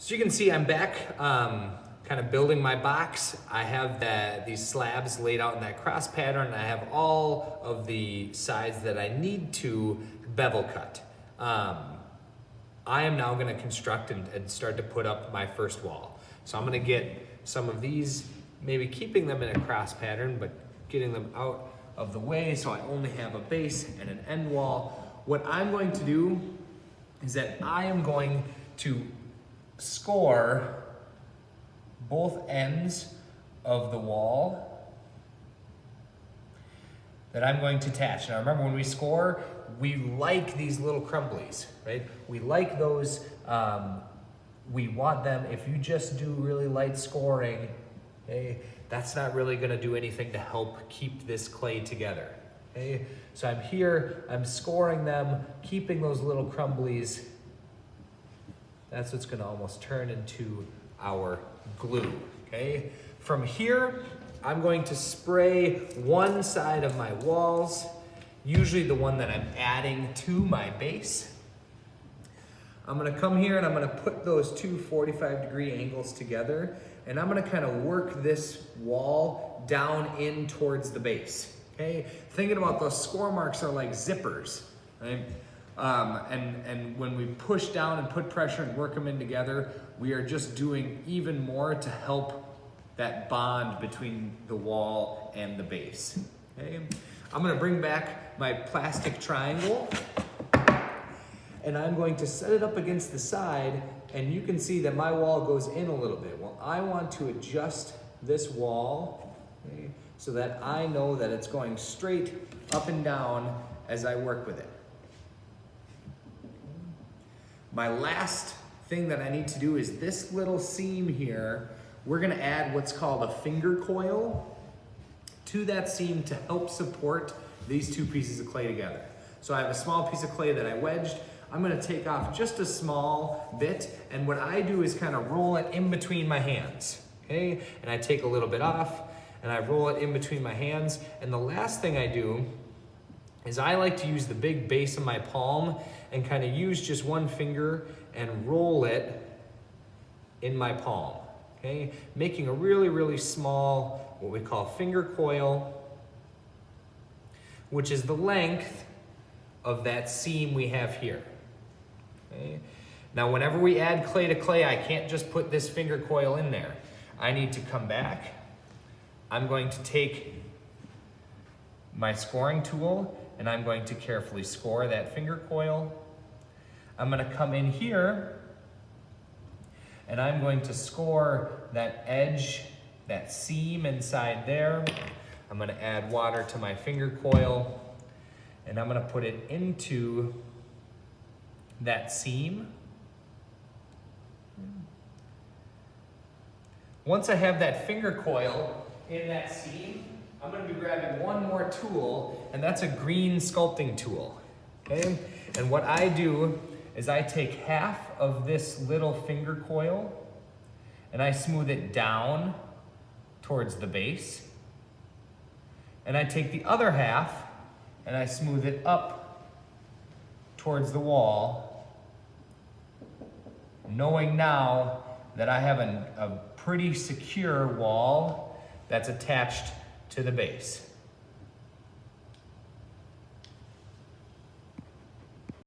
So you can see I'm back kind of building my box. I have these slabs laid out in that cross pattern. I have all of the sides that I need to bevel cut. I am now going to construct and start to put up my first wall. So I'm going to get some of these, maybe keeping them in a cross pattern, but getting them out of the way so I only have a base and an end wall. What I'm going to do is that I am going to score both ends of the wall that I'm going to attach. Now remember, when we score, we like these little crumblies, right? We like those, we want them. If you just do really light scoring, okay, that's not really gonna do anything to help keep this clay together, okay? So I'm here, I'm scoring them, keeping those little crumblies. That's what's gonna almost turn into our glue, okay? From here, I'm going to spray one side of my walls, usually the one that I'm adding to my base. I'm gonna come here and I'm gonna put those two 45-degree angles together, and I'm gonna kind of work this wall down in towards the base, okay? Thinking about those score marks are like zippers, right? And when we push down and put pressure and work them in together, we are just doing even more to help that bond between the wall and the base, okay? I'm gonna bring back my plastic triangle and I'm going to set it up against the side, and you can see that my wall goes in a little bit. Well, I want to adjust this wall, okay, so that I know that it's going straight up and down as I work with it. My last thing that I need to do is this little seam here. We're gonna add what's called a finger coil to that seam to help support these two pieces of clay together. So I have a small piece of clay that I wedged. I'm gonna take off just a small bit, and what I do is kind of roll it in between my hands, okay? And I take a little bit off, and I roll it in between my hands. And the last thing I do is I like to use the big base of my palm and kind of use just one finger and roll it in my palm, okay? Making a really, really small, what we call finger coil, which is the length of that seam we have here, okay? Now, whenever we add clay to clay, I can't just put this finger coil in there. I need to come back. I'm going to take my scoring tool and I'm going to carefully score that finger coil. I'm gonna come in here and I'm going to score that edge, that seam inside there. I'm gonna add water to my finger coil and I'm gonna put it into that seam. Once I have that finger coil in that seam, I'm gonna be grabbing one more tool, and that's a green sculpting tool, okay? And what I do is I take half of this little finger coil and I smooth it down towards the base. And I take the other half and I smooth it up towards the wall, knowing now that I have a pretty secure wall that's attached to the base.